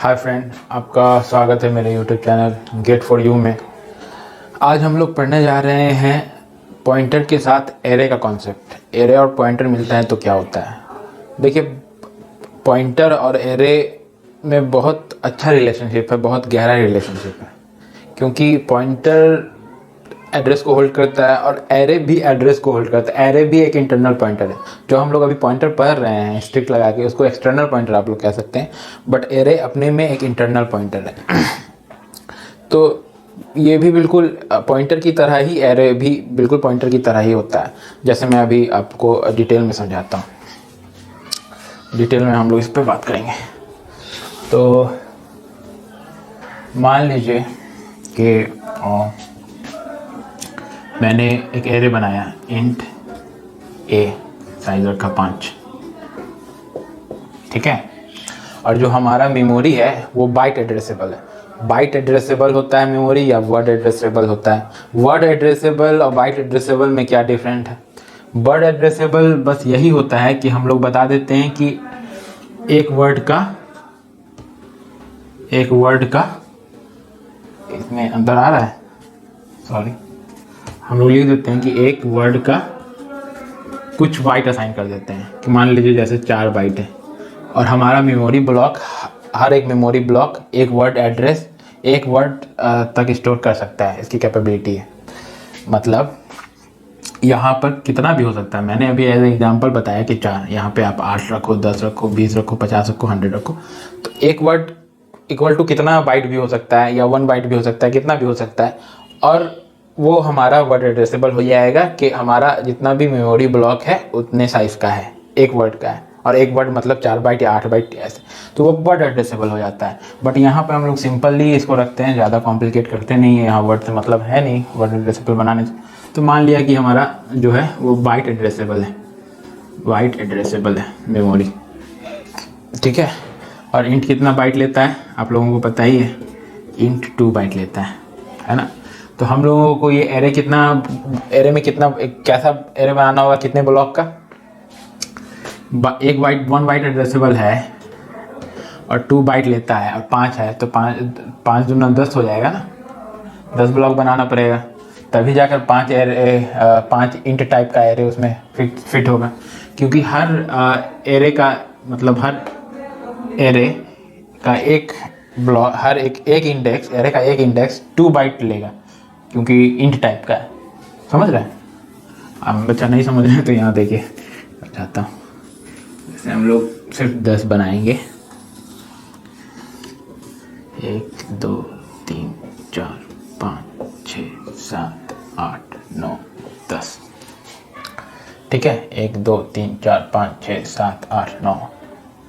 Hi friend, आपका स्वागत है मेरे YouTube channel get for you में। आज हम लोग पढ़ने जा रहे हैं पॉइंटर के साथ एरे का कॉन्सेप्ट। एरे और पॉइंटर मिलता है तो क्या होता है। देखिए, पॉइंटर और एरे में बहुत अच्छा रिलेशनशिप है, बहुत गहरा रिलेशनशिप है, क्योंकि पॉइंटर एड्रेस को होल्ड करता है और एरे भी एड्रेस को होल्ड करता है। एरे भी एक इंटरनल पॉइंटर है। जो हम लोग अभी पॉइंटर पढ़ रहे हैं स्ट्रिक्ट लगा के, उसको एक्सटर्नल पॉइंटर आप लोग कह सकते हैं, बट एरे अपने में एक इंटरनल पॉइंटर है। तो ये भी बिल्कुल पॉइंटर की तरह ही, एरे भी बिल्कुल पॉइंटर की तरह ही होता है। जैसे मैं अभी आपको डिटेल में समझाता हूँ। डिटेल में हम लोग इस पर बात करेंगे। तो मान लीजिए कि मैंने एक एरे बनाया, इंट ए, साइज रखा 5, ठीक है। और जो हमारा मेमोरी है वो बाइट एड्रेसेबल है। बाइट एड्रेसेबल होता है मेमोरी या वर्ड एड्रेसेबल होता है। वर्ड एड्रेसेबल और बाइट एड्रेसेबल में क्या डिफरेंट है। वर्ड एड्रेसेबल बस यही होता है कि हम लोग बता देते हैं कि एक वर्ड का इसमें अंदर आ रहा है, सॉरी, हम लोग लिख देते हैं कि एक वर्ड का कुछ बाइट असाइन कर देते हैं कि मान लीजिए जैसे 4 बाइट है, और हमारा मेमोरी ब्लॉक, हर एक मेमोरी ब्लॉक एक वर्ड एड्रेस, एक वर्ड तक स्टोर कर सकता है। इसकी कैपेबिलिटी है। मतलब यहाँ पर कितना भी हो सकता है। मैंने अभी एज एग्जांपल बताया कि 4, यहाँ पे आप 8 रखो, 10 रखो, 20 रखो, 50 रखो, 100 रखो। तो एक वर्ड इक्वल टू कितना बाइट भी हो सकता है, या 1 बाइट भी हो सकता है, कितना भी हो सकता है। और वो हमारा वर्ड एड्रेसेबल हो जाएगा कि हमारा जितना भी मेमोरी ब्लॉक है उतने साइज का है, एक वर्ड का है। और एक वर्ड मतलब 4 बाइट या 8 बाइट ऐसे, तो वो वर्ड एड्रेसेबल हो जाता है। बट यहाँ पे हम लोग सिंपली इसको रखते हैं, ज़्यादा कॉम्प्लिकेट करते नहीं है। यहाँ वर्ड से मतलब है नहीं वर्ड एड्रेसेबल बनाने से। तो मान लिया कि हमारा जो है वो बाइट एड्रेसेबल है, बाइट एड्रेसेबल है मेमोरी, ठीक है। और इंट कितना बाइट लेता है आप लोगों को पता ही है, इंट 2 बाइट लेता है ना। तो हम लोगों को ये एरे में कितना, कैसा एरे बनाना होगा, कितने ब्लॉक का। एक बाइट 1 बाइट एड्रेसेबल है और 2 बाइट लेता है और 5 है, तो 5 दूना 10 हो जाएगा ना। 10 ब्लॉक बनाना पड़ेगा, तभी जाकर 5 इंट टाइप का एरे उसमें फिट होगा। क्योंकि हर एरे का मतलब हर एरे का एक ब्लॉक, हर एक इंडेक्स, एरे का एक इंडेक्स 2 बाइट लेगा, क्योंकि इंट टाइप का है। समझ रहे हैं। अब बच्चा नहीं समझ रहे हैं तो यहाँ देखिए चाहता हूँ। जैसे हम लोग सिर्फ 10 बनाएंगे, 1 2 3 4 5 6 7 8 9 10, ठीक है। 1 2 3 4 5 6 7 8 9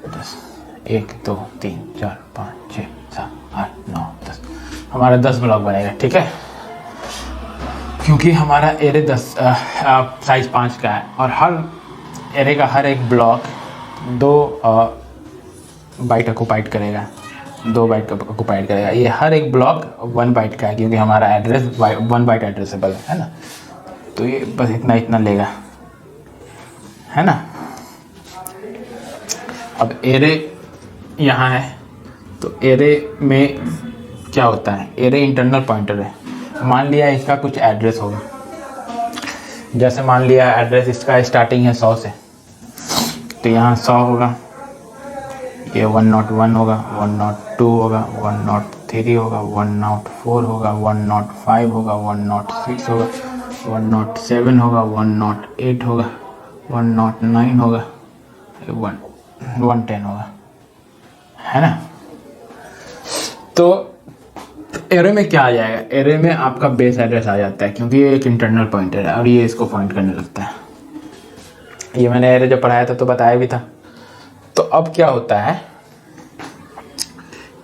10, 1 2 3 4 5 6 7 8 9 10, हमारा 10 ब्लॉक बनेगा, ठीक है। क्योंकि हमारा एरे 10 साइज 5 का है, और हर एरे का हर एक ब्लॉक 2 बाइट ऑक्युपाइड करेगा, 2 बाइट ऑक्युपाइड करेगा। ये हर एक ब्लॉक 1 बाइट का है, क्योंकि हमारा एड्रेस 1 बाइट एड्रेसेबल है ना। तो ये बस इतना लेगा, है ना। अब एरे यहाँ है, तो एरे में क्या होता है, एरे इंटरनल पॉइंटर है। मान लिया इसका कुछ एड्रेस होगा, जैसे मान लिया एड्रेस इसका स्टार्टिंग है 100 से, तो यहाँ 100 होगा, ये 101 होगा, 102 होगा, 103 होगा, 104 होगा, 105 होगा, 106 होगा, 107 होगा, 108 होगा, 109 होगा, 110 होगा, है ना। तो एरे में क्या आ जाएगा, एरे में आपका बेस एड्रेस आ जाता है, क्योंकि ये एक इंटरनल पॉइंटर है और ये इसको पॉइंट करने लगता है। ये मैंने एरे जब पढ़ाया था तो बताया भी था। तो अब क्या होता है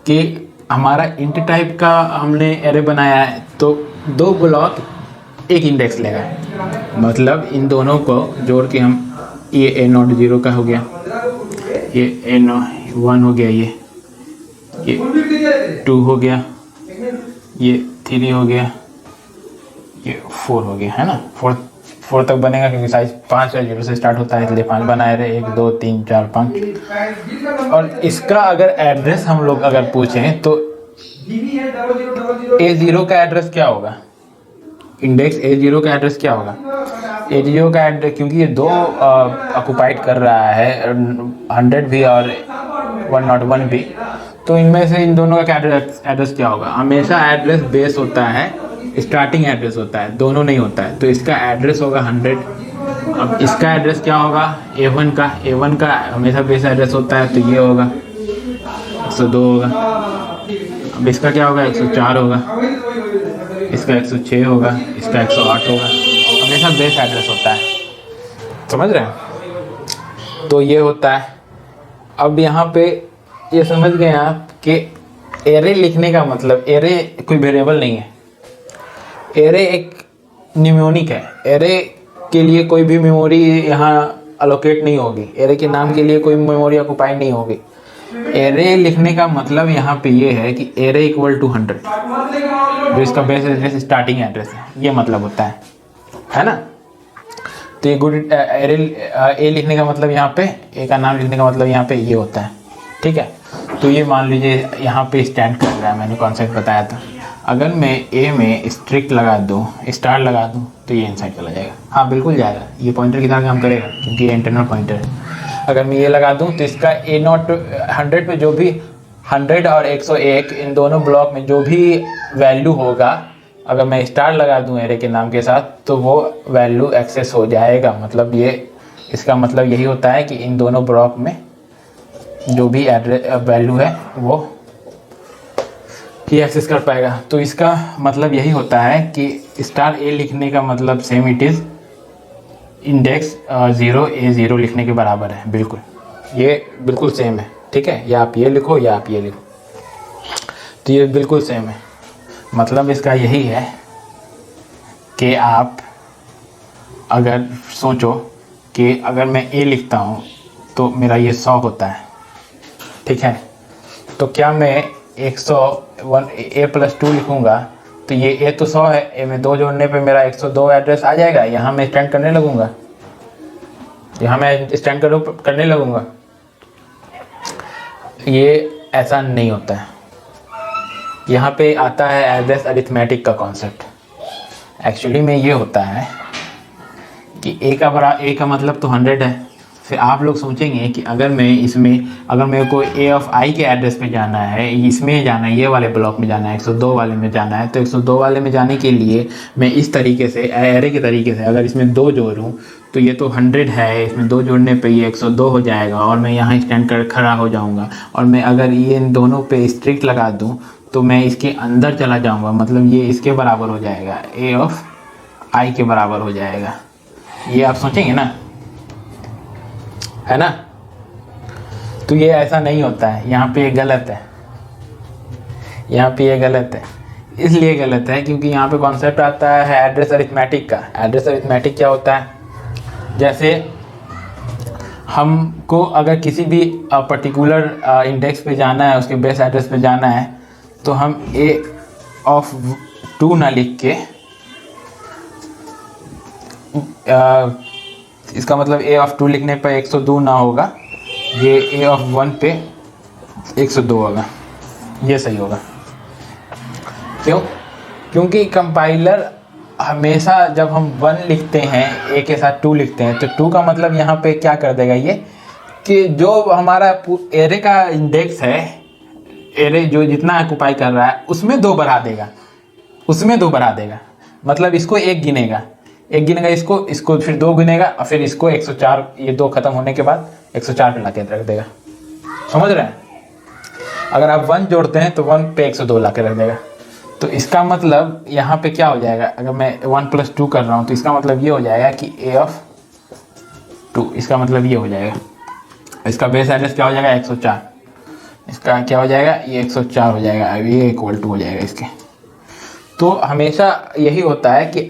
कि हमारा इंट टाइप का हमने एरे बनाया है, तो 2 ब्लॉक एक इंडेक्स लेगा। मतलब इन दोनों को जोड़ के हम, ये A0 0 का हो गया, ये A1 हो गया, ये 2 हो गया, ये 3 हो गया, ये 4 हो गया, है ना। 4 तक बनेगा क्योंकि साइज 5 या 0 से स्टार्ट होता है, इसलिए 5 बनाए रहे, 1 2 3 4 5। और इसका अगर एड्रेस हम लोग अगर पूछें तो A0 का एड्रेस क्या होगा, इंडेक्स A0 का एड्रेस क्या होगा, A0 का एड्रेस, क्योंकि ये दो ऑक्युपाइड कर रहा है 100 भी और 101 भी, तो इनमें से इन दोनों का एड्रेस क्या होगा। हमेशा एड्रेस बेस होता है, स्टार्टिंग एड्रेस होता है, दोनों नहीं होता है, तो इसका एड्रेस होगा 100। अब इसका एड्रेस क्या होगा A1 का, A1 का हमेशा बेस एड्रेस होता है, तो ये होगा 102 होगा। अब इसका क्या होगा 104 होगा, इसका 106 होगा, इसका 108 होगा, हमेशा बेस एड्रेस होता है, समझ रहे हैं। तो ये होता है। अब यहाँ पे ये समझ गए आप कि एरे लिखने का मतलब, एरे कोई वेरिएबल नहीं है, एरे एक निम्योनिक है। एरे के लिए कोई भी मेमोरी यहाँ अलोकेट नहीं होगी, एरे के नाम के लिए कोई मेमोरी ऑक्युपाई नहीं होगी। एरे लिखने का मतलब यहाँ पे ये है कि एरे इक्वल टू 100, जो इसका बेस एड्रेस स्टार्टिंग एड्रेस है, ये मतलब होता है ना। तो ये गुड एरे ए लिखने का मतलब यहाँ पे, ए का नाम लिखने का मतलब यहाँ पे ये होता है, ठीक है। तो ये मान लीजिए यहाँ पे स्टैंड कर रहा है, मैंने कॉन्सेप्ट बताया था। अगर मैं ए में स्ट्रिक्ट लगा दूँ, स्टार लगा दूँ, तो ये इनसाइड चला जाएगा, हाँ बिल्कुल जाएगा, ये पॉइंटर की तरह काम करेगा क्योंकि ये इंटरनल पॉइंटर है। अगर मैं ये लगा दूँ तो इसका A0 100 पे जो भी 100 और 101 इन दोनों ब्लॉक में जो भी वैल्यू होगा, अगर मैं स्टार लगा दूं एरे के नाम के साथ, तो वो वैल्यू एक्सेस हो जाएगा। मतलब ये, इसका मतलब यही होता है कि इन दोनों ब्लॉक में जो भी वैल्यू है वो ही एक्सेस कर पाएगा। तो इसका मतलब यही होता है कि स्टार ए लिखने का मतलब same it is index 0 A0 लिखने के बराबर है, बिल्कुल, ये बिल्कुल सेम है, ठीक है। या आप ये लिखो या आप ये लिखो, तो ये बिल्कुल सेम है। मतलब इसका यही है कि आप अगर सोचो कि अगर मैं A लिखता हूँ तो मेरा ये 100 होता है, ठीक है। तो क्या मैं 101 A+2 लिखूँगा तो ये A तो 100 है, A में 2 जोड़ने पे मेरा 102 एड्रेस आ जाएगा। यहाँ मैं स्टैंड करने लगूँगा, यहाँ मैं स्टैंड करने लगूँगा। ये ऐसा नहीं होता है। यहाँ पे आता है एड्रेस अरिथमेटिक का कॉन्सेप्ट। एक्चुअली में ये होता है कि A का मतलब तो 100 है। फिर आप लोग सोचेंगे कि अगर मैं इसमें, अगर मेरे को A(i) के एड्रेस पे जाना है, इसमें जाना है, ये वाले ब्लॉक में जाना है, 102 वाले में जाना है, तो 102 वाले में जाने के लिए मैं इस तरीके से, एरे के तरीके से अगर इसमें 2 जोड़ूँ तो ये तो 100 है, इसमें 2 जोड़ने पे ये 102 हो जाएगा और मैं यहाँ स्टैंड कर खड़ा हो जाऊँगा। और मैं अगर ये इन दोनों पे स्ट्रिक्ट लगा दूँ तो मैं इसके अंदर चला जाऊँगा, मतलब ये इसके बराबर हो जाएगा, A(i) के बराबर हो जाएगा। ये आप सोचेंगे ना, है ना। तो ये ऐसा नहीं होता है, यहाँ पे ये गलत है, यहाँ पे ये गलत है। इसलिए गलत है क्योंकि यहाँ पे कॉन्सेप्ट आता है एड्रेस अरिथमेटिक का। एड्रेस अरिथमेटिक क्या होता है, जैसे हमको अगर किसी भी पर्टिकुलर इंडेक्स पे जाना है, उसके बेस एड्रेस पे जाना है, तो हम A(2) ना लिख के इसका मतलब A(2) लिखने पर 102 ना होगा, ये A(1) पे 102 होगा, ये सही होगा। क्यों? क्योंकि कंपाइलर हमेशा जब हम 1 लिखते हैं, A के साथ 2 लिखते हैं, तो 2 का मतलब यहाँ पे क्या कर देगा ये, कि जो हमारा एरे का इंडेक्स है, एरे जो जितना ऑक्युपाई कर रहा है उसमें 2 बढ़ा देगा, उसमें 2 बढ़ा देगा। मतलब इसको 1 गिनेगा, इसको फिर 2 गिनेगा और फिर इसको 104, ये 2 खत्म होने के बाद 104 पे लाके रख देगा। समझ रहे हैं? अगर आप 1 जोड़ते हैं तो 1 पे 102 लाके रख देगा। तो इसका मतलब यहाँ पे क्या हो जाएगा, अगर मैं 1 + 2 कर रहा हूँ तो इसका मतलब ये हो जाएगा कि A(2), इसका मतलब ये हो जाएगा, इसका बेस एड्रेस क्या हो जाएगा 104, इसका क्या हो जाएगा ये 104 हो जाएगा, ये = हो जाएगा इसके। तो हमेशा यही होता है कि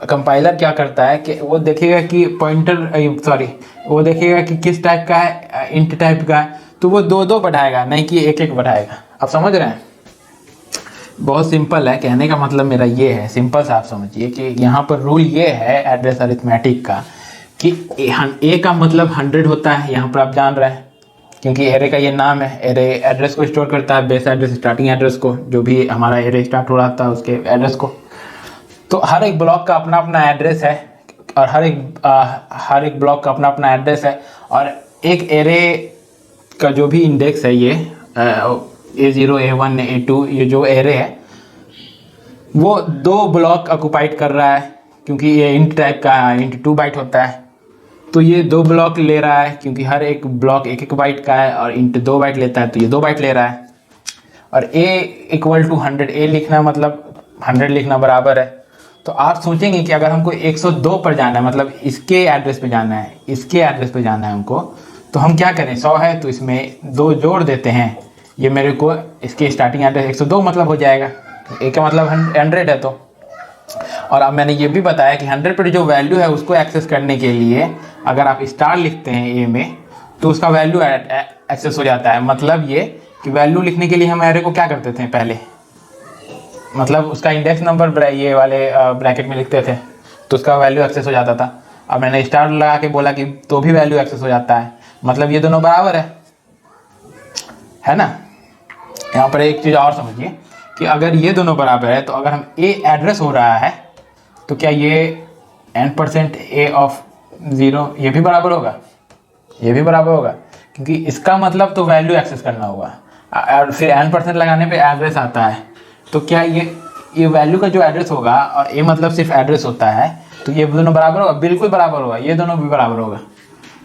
कंपाइलर क्या करता है कि वो देखेगा कि वो देखेगा कि किस टाइप का है, इंट टाइप का है, तो वो 2-2 बढ़ाएगा, नहीं कि 1-1 बढ़ाएगा। आप समझ रहे हैं? बहुत सिंपल है, कहने का मतलब मेरा ये है, सिंपल से आप समझिए कि यहाँ पर रूल ये है एड्रेस अरिथमेटिक का कि ए का मतलब 100 होता है, यहाँ पर आप जान रहे हैं क्योंकि एरे का ये नाम है। एरे एड्रेस को स्टोर करता है, बेस एड्रेस स्टार्टिंग एड्रेस को, जो भी हमारा एरे स्टार्ट हो रहा था उसके एड्रेस को। तो हर एक ब्लॉक का अपना अपना एड्रेस है और हर एक ब्लॉक का अपना अपना एड्रेस है। और एक एरे का जो भी इंडेक्स है ये A0 A1 A2 ये जो एरे है वो 2 ब्लॉक ऑक्युपाइड कर रहा है क्योंकि ये इंट टाइप का इंट 2 बाइट होता है। तो ये 2 ब्लॉक ले रहा है क्योंकि हर एक ब्लॉक 1 बाइट का है और इंट 2 बाइट लेता है तो ये 2 बाइट ले रहा है। और a इक्वल टू 100 a लिखना मतलब 100 लिखना बराबर है। तो आप सोचेंगे कि अगर हमको 102 पर जाना है मतलब इसके एड्रेस पे जाना है, इसके एड्रेस पे जाना है हमको, तो हम क्या करें, 100 है तो इसमें 2 जोड़ देते हैं, ये मेरे को इसके स्टार्टिंग एड्रेस 102 मतलब हो जाएगा, a का मतलब 100 है। तो और अब मैंने ये भी बताया कि 100 पर जो वैल्यू है उसको एक्सेस करने के लिए अगर आप स्टार लिखते हैं ए में तो उसका वैल्यू एक्सेस हो जाता है। मतलब ये कि वैल्यू लिखने के लिए हम एरे को क्या करते थे पहले, मतलब उसका इंडेक्स नंबर ये वाले ब्रैकेट में लिखते थे तो उसका वैल्यू एक्सेस हो जाता था। अब मैंने स्टार लगा के बोला कि तो भी वैल्यू एक्सेस हो जाता है, मतलब ये दोनों बराबर है ना। यहाँ पर एक चीज़ और समझिए कि अगर ये दोनों बराबर है तो अगर हम ए एड्रेस हो रहा है तो क्या ये n% a ऑफ 0 ये भी बराबर होगा, ये भी बराबर होगा क्योंकि इसका मतलब तो वैल्यू एक्सेस करना होगा और फिर n% लगाने पे एड्रेस आता है। तो क्या ये वैल्यू का जो एड्रेस होगा और a मतलब सिर्फ एड्रेस होता है तो ये दोनों बराबर होगा, बिल्कुल बराबर होगा, ये दोनों भी बराबर होगा।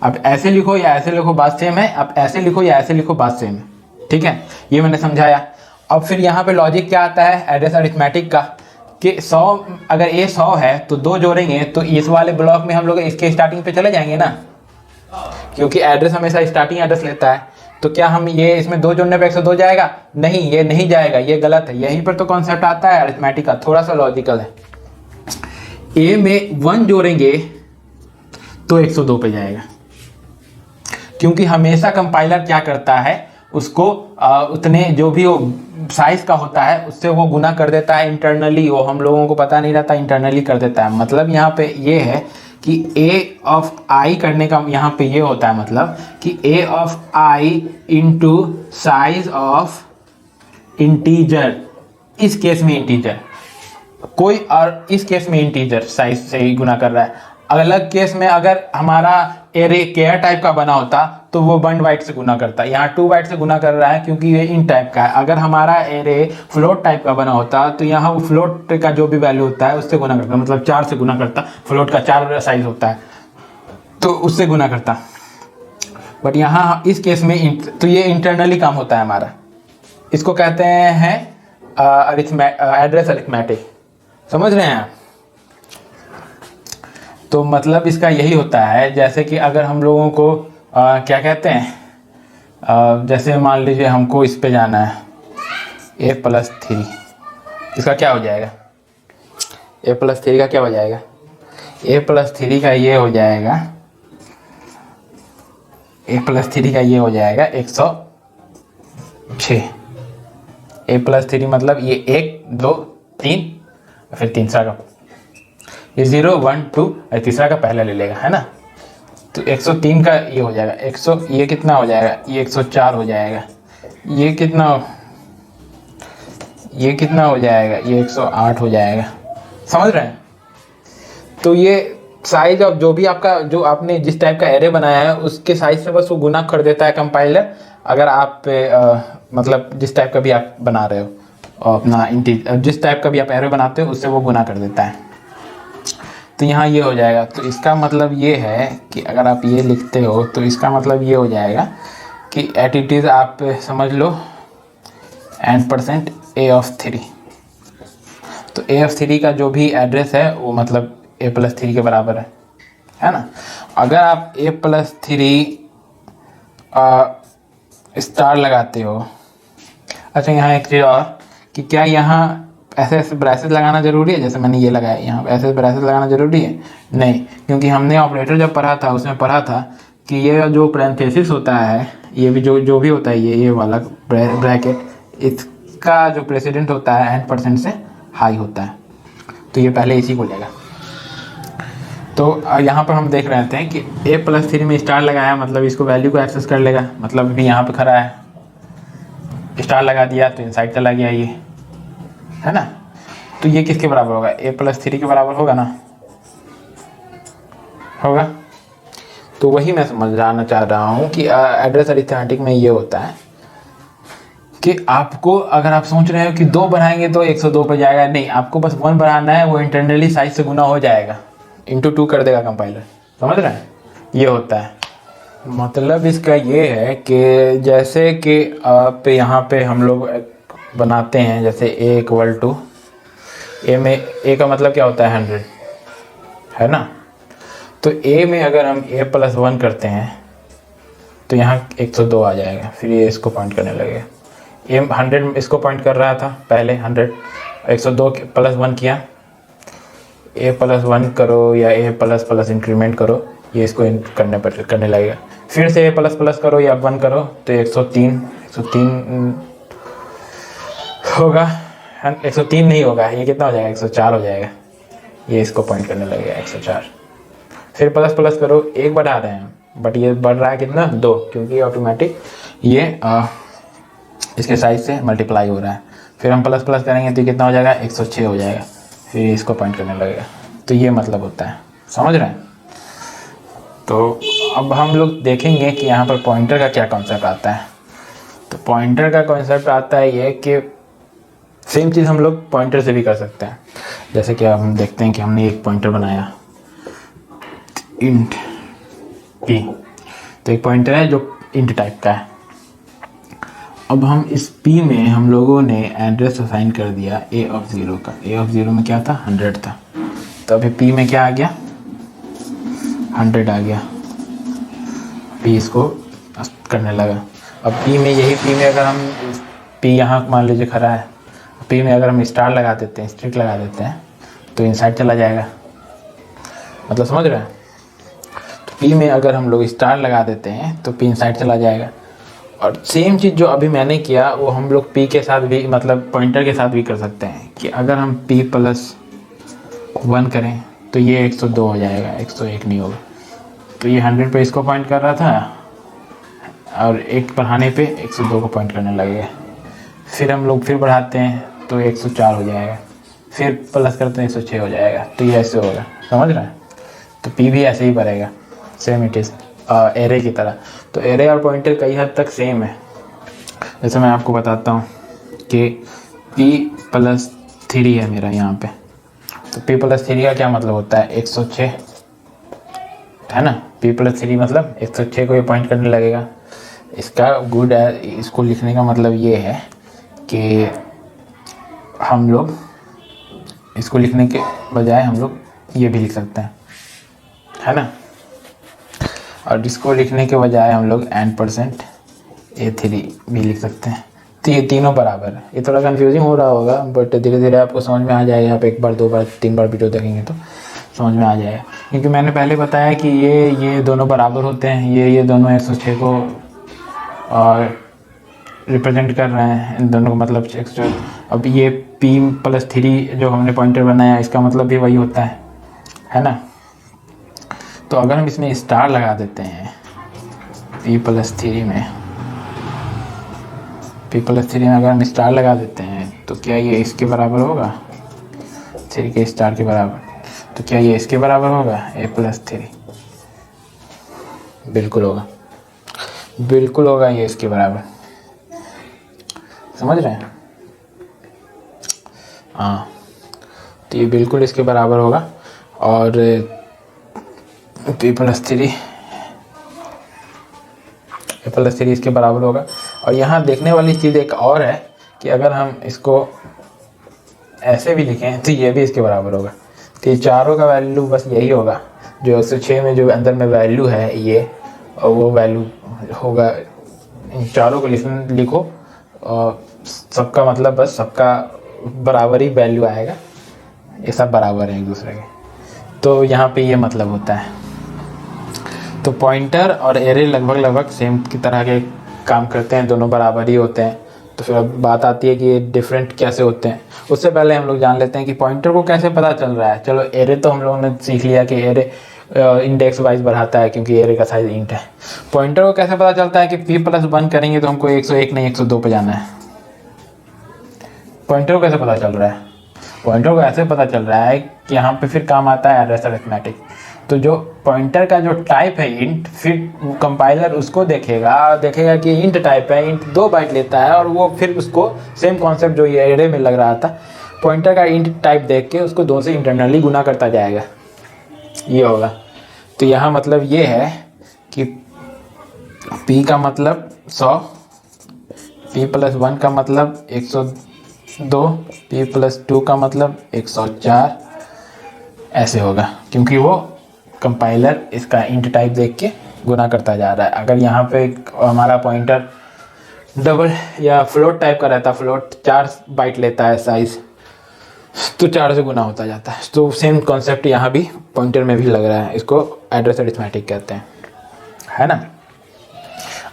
अब ऐसे लिखो या ऐसे लिखो बात सेम है, अब ऐसे लिखो या ऐसे लिखो बात सेम है, ठीक है, ये मैंने समझाया। अब फिर यहाँ पे लॉजिक क्या आता है एड्रेस अरिथमेटिक का कि 100 अगर a 100 है तो 2 जोड़ेंगे तो इस वाले ब्लॉक में हम लोग इसके स्टार्टिंग पे चले जाएंगे ना, क्योंकि एड्रेस हमेशा स्टार्टिंग एड्रेस लेता है। तो क्या हम ये इसमें 2 जोड़ने पे 102 जाएगा, नहीं ये नहीं जाएगा, ये गलत है। यहीं पर तो कॉन्सेप्ट आता है अरिथमेटिक का, थोड़ा सा लॉजिकल है। a में 1 जोड़ेंगे तो 102 पे जाएगा क्योंकि हमेशा कंपाइलर क्या करता है उसको उतने जो भी वो साइज का होता है उससे वो गुना कर देता है इंटरनली, वो हम लोगों को पता नहीं रहता, इंटरनली कर देता है। मतलब यहाँ पे ये है कि a ऑफ i करने का यहाँ पे ये होता है मतलब कि a of i into size of integer, इस केस में इंटीजर कोई और इस केस में इंटीजर साइज से ही गुना कर रहा है। अलग केस में अगर हमारा एरे केयर टाइप का बना होता तो वो 1 बाइट से गुना करता, यहाँ 2 बाइट से गुना कर रहा है क्योंकि ये इन टाइप का है। अगर हमारा एरे फ्लोट टाइप का बना होता तो यहाँ वो फ्लोट का जो भी वैल्यू होता है उससे गुना करता, मतलब 4 से गुना करता, फ्लोट का 4 साइज होता है तो उससे गुना करता। बट यहाँ इस केस में तो ये इंटरनली काम होता है हमारा, इसको कहते हैं एड्रेस अरिथमेटिक, समझ रहे हैं आप। तो मतलब इसका यही होता है, जैसे कि अगर हम लोगों को क्या कहते हैं, जैसे मान लीजिए हमको इस पे जाना है a+3, इसका क्या हो जाएगा, a+3 का क्या हो जाएगा, a+3 का ये हो जाएगा, a+3 का ये हो जाएगा 106। a+3 मतलब ये 1 2 3 फिर तीसरा का ये 0 1 2 और तीसरा का पहला ले लेगा, है ना। तो 103 का ये हो जाएगा 100, ये कितना हो जाएगा, ये 104 हो जाएगा, ये कितना हो जाएगा, ये 108 हो जाएगा, समझ रहे हैं। तो ये साइज ऑफ जो भी आपका जो आपने जिस टाइप का एरे बनाया है उसके साइज से बस वो गुना कर देता है कंपाइलर। अगर आप मतलब जिस टाइप का भी आप बना रहे हो अपना जिस टाइप का भी आप एरे बनाते हो उससे वो गुना कर देता है। तो यहाँ ये हो जाएगा, तो इसका मतलब ये है कि अगर आप ये लिखते हो तो इसका मतलब ये हो जाएगा कि एट आप समझ लो n% a ऑफ 3। तो a ऑफ 3 का जो भी एड्रेस है वो मतलब a+3 के बराबर है ना। अगर आप a+3 स्टार लगाते हो, अच्छा यहाँ एक चीज़ और कि क्या यहाँ ऐसे ऐसे ब्रैसेस लगाना ज़रूरी है, जैसे मैंने ये लगाया यहाँ ऐसे ब्रैसेस लगाना ज़रूरी है, नहीं, क्योंकि हमने ऑपरेटर जब पढ़ा था उसमें पढ़ा था कि ये जो पैरेंथेसिस होता है, ये भी जो भी होता है ये वाला ब्रैकेट, इसका जो प्रेसिडेंट होता है n परसेंट से हाई होता है, तो ये पहले इसी को लेगा। तो यहाँ पर हम देख रहे थे कि a+3 में स्टार लगाया, मतलब इसको वैल्यू को एक्सेस कर लेगा, मतलब अभी यहाँ पे खड़ा है, स्टार लगा दिया तो इनसाइड चला गया, ये है ना। तो ये किसके बराबर होगा? a+3 के बराबर होगा ना, होगा। तो वही मैं समझाना चाह रहा हूँ कि एड्रेस अरिथमेटिक में ये होता है कि आपको, अगर आप सोच रहे हो कि 2 बढ़ाएंगे तो 102 पर जाएगा, नहीं, आपको बस 1 बढ़ाना है, वो इंटरनली साइज से गुना हो जाएगा, इंटू 2 कर देगा कंपाइलर, समझ रहे हैं? ये होता है। मतलब इसका ये है कि जैसे कि आप यहाँ पे हम लोग बनाते हैं, जैसे a इक्वल टू a में a का मतलब क्या होता है? 100, है ना। तो a में अगर हम a+1 करते हैं तो यहाँ 102 आ जाएगा, फिर ये इसको पॉइंट करने लगेगा। a 100 इसको पॉइंट कर रहा था पहले, 100 102 +1 किया, a+1 करो या a++ इंक्रीमेंट करो, ये इसको करने लगेगा। फिर से a++ करो या 1 करो तो 103 होगा, 103 नहीं होगा, ये कितना हो जाएगा? 104 हो जाएगा, ये इसको पॉइंट करने लगेगा 104। फिर ++ करो, 1 बढ़ा रहे हैं बट ये बढ़ रहा है कितना? 2, क्योंकि ऑटोमेटिक ये इसके साइज से मल्टीप्लाई हो रहा है। फिर हम ++ करेंगे तो कितना हो जाएगा? 106 हो जाएगा, फिर इसको पॉइंट करने लगेगा। तो ये मतलब होता है, समझ रहे हैं? तो अब हम लोग देखेंगे कि यहाँ पर पॉइंटर का क्या कॉन्सेप्ट आता है। तो पॉइंटर का कॉन्सेप्ट आता है ये कि सेम चीज़ हम लोग पॉइंटर से भी कर सकते हैं। जैसे कि अब हम देखते हैं कि हमने एक पॉइंटर बनाया इंट p, तो एक पॉइंटर है जो इंट टाइप का है। अब हम इस p में हम लोगों ने एड्रेस असाइन कर दिया a(0) का। a(0) में क्या था? 100 था। तो अभी p में क्या आ गया? 100 आ गया। p इसको करने लगा। अब p में यही p में अगर हम p यहाँ मान लीजिए खड़ा है, p में अगर हम स्टार लगा देते हैं, स्ट्रिक लगा देते हैं, तो इनसाइड चला जाएगा। मतलब समझ रहे हैं? तो p में अगर हम लोग स्टार लगा देते हैं तो p इनसाइड चला जाएगा। और सेम चीज़ जो अभी मैंने किया वो हम लोग p के साथ भी, मतलब पॉइंटर के साथ भी कर सकते हैं कि अगर हम p+1 करें तो ये 102 हो जाएगा, 101 नहीं होगा। तो ये 100 पे इसको पॉइंट कर रहा था और 1 बढ़ाने पे 102 को पॉइंट करने लगेगा। फिर हम लोग फिर बढ़ाते हैं तो 104 हो जाएगा, फिर प्लस करते हैं 106 हो जाएगा। तो ये ऐसे होगा, समझ रहे हैं? तो p भी ऐसे ही बढ़ेगा, सेम इट इज़ एरे की तरह। तो एरे और पॉइंटर कई हद तक सेम है। जैसे मैं आपको बताता हूँ कि p+3 है मेरा यहाँ पे, तो p+3 का क्या मतलब होता है? 106, है ना। p+3 मतलब 106 को ये पॉइंट करने लगेगा। इसका गुड है, इसको लिखने का मतलब ये है कि हम लोग इसको लिखने के बजाय हम लोग ये भी लिख सकते हैं, है ना। और इसको लिखने के बजाय हम लोग n% a3 भी लिख सकते हैं। तो ये तीनों बराबर है। ये थोड़ा कंफ्यूजिंग हो रहा होगा बट धीरे धीरे आपको समझ में आ जाएगा। आप 1 बार 2 बार 3 बार वीडियो देखेंगे तो समझ में आ जाएगा, क्योंकि मैंने पहले बताया कि ये दोनों बराबर होते हैं। ये दोनों 106 को रिप्रेजेंट कर रहे हैं, इन दोनों का मतलब 104। अब ये p+3 जो हमने पॉइंटर बनाया इसका मतलब भी वही होता है ना। तो अगर हम इसमें स्टार लगा देते हैं p+3 में अगर हम स्टार लगा देते हैं तो क्या ये इसके बराबर होगा? 3 के स्टार के बराबर। तो क्या ये इसके बराबर होगा? a+3 बिल्कुल होगा, बिल्कुल होगा, ये इसके बराबर। समझ रहे हैं? हाँ, तो ये बिल्कुल इसके बराबर होगा। और p+3 इसके बराबर होगा। और यहाँ देखने वाली चीज़ एक और है कि अगर हम इसको ऐसे भी लिखें तो ये भी इसके बराबर होगा। तो ये चारों का वैल्यू बस यही होगा, जो 106 में जो अंदर में वैल्यू है ये, और वो वैल्यू होगा। इन चारों को लिखो और सबका मतलब बस सबका बराबर ही वैल्यू आएगा, ये सब बराबर हैं एक दूसरे के। तो यहाँ पे ये मतलब होता है। तो पॉइंटर और एरे लगभग सेम की तरह के काम करते हैं, दोनों बराबर ही होते हैं। तो फिर अब बात आती है कि ये डिफरेंट कैसे होते हैं। उससे पहले हम लोग जान लेते हैं कि पॉइंटर को कैसे पता चल रहा है। चलो एरे तो हम लोगों ने सीख लिया कि एरे इंडेक्स वाइज बढ़ाता है क्योंकि एरे का साइज इंट है। पॉइंटर को कैसे पता चलता है कि p+1 करेंगे तो हमको 101 नहीं 102 पे जाना है। पॉइंटर को कैसे पता चल रहा है? पॉइंटर को ऐसे पता चल रहा है कि यहाँ पे फिर काम आता है एड्रेस अरिथमेटिक। तो जो पॉइंटर का जो टाइप है इंट, फिर कंपाइलर उसको देखेगा कि इंट टाइप है, इंट 2 बाइट लेता है, और वो फिर उसको सेम कॉन्सेप्ट जो ये एरे में लग रहा था, पॉइंटर का इंट टाइप देख के उसको 2 से इंटरनली गुना करता जाएगा। ये होगा। तो यहाँ मतलब ये है कि p का मतलब 100, p+1 का मतलब 102, p+2 का मतलब 104, ऐसे होगा क्योंकि वो कंपाइलर इसका इंट टाइप देख के गुना करता जा रहा है। अगर यहाँ पे हमारा पॉइंटर डबल या फ्लोट टाइप का रहता, फ्लोट 4 बाइट लेता है साइज, तो 4 से गुना होता जाता है। तो सेम कॉन्सेप्ट यहाँ भी पॉइंटर में भी लग रहा है। इसको एड्रेस अरिथमेटिक कहते हैं, है ना।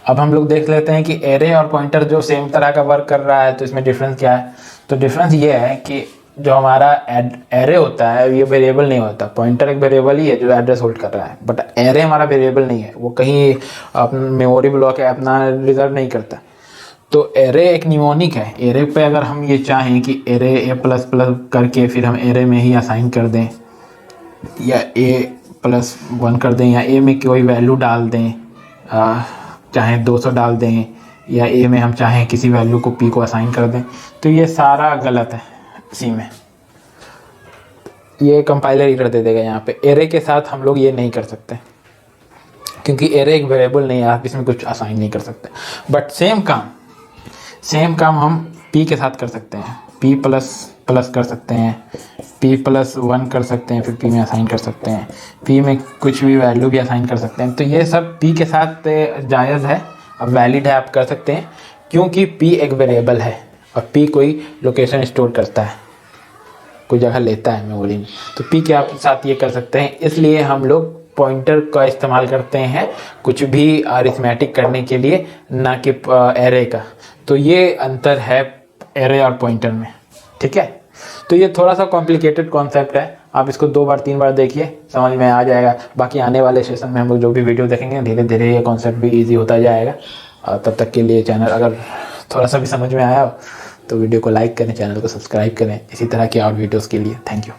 अब हम लोग देख लेते हैं कि एरे और पॉइंटर जो सेम तरह का वर्क कर रहा है तो इसमें डिफरेंस क्या है। तो डिफरेंस ये है कि जो हमारा एरे होता है ये वेरिएबल नहीं होता। पॉइंटर एक वेरिएबल ही है जो एड्रेस होल्ड कर रहा है, बट एरे हमारा वेरिएबल नहीं है, वो कहीं अपना मेमोरी ब्लॉक है अपना रिजर्व नहीं करता। तो एरे एक निमोनिक है। एरे पे अगर हम ये चाहें कि एरे a++ करके फिर हम एरे में ही असाइन कर दें, या a+1 कर दें, या a में कोई वैल्यू डाल दें, चाहे 200 डाल दें, या a में हम चाहें किसी वैल्यू को p को असाइन कर दें, तो ये सारा गलत है। सी में ये कंपाइलर ही कर दे देगा। यहाँ पे एरे के साथ हम लोग ये नहीं कर सकते क्योंकि एरे एक वेरिएबल नहीं है, आप इसमें कुछ असाइन नहीं कर सकते। बट सेम काम हम p के साथ कर सकते हैं। p++ कर सकते हैं, p+1 कर सकते हैं, फिर p में असाइन कर सकते हैं, p में कुछ भी वैल्यू भी असाइन कर सकते हैं। तो ये सब p के साथ जायज़ है, अब वैलिड है, आप कर सकते हैं क्योंकि p एक वेरिएबल है और p कोई लोकेशन स्टोर करता है, कोई जगह लेता है मेमोरी में। तो p के आप साथ ये कर सकते हैं। इसलिए हम लोग पॉइंटर का इस्तेमाल करते हैं कुछ भी अरिथमेटिक करने के लिए, ना कि एरे का। तो ये अंतर है एरे और पॉइंटर में, ठीक है। तो ये थोड़ा सा कॉम्प्लिकेटेड कॉन्सेप्ट है, आप इसको 2 बार 3 बार देखिए, समझ में आ जाएगा। बाकी आने वाले सेशन में हम लोग जो भी वीडियो देखेंगे धीरे धीरे ये कॉन्सेप्ट भी ईजी होता जाएगा। और तब तक के लिए चैनल अगर थोड़ा सा भी समझ में आया हो तो वीडियो को लाइक करें, चैनल को सब्सक्राइब करें इसी तरह की और वीडियोज़ के लिए। Thank you.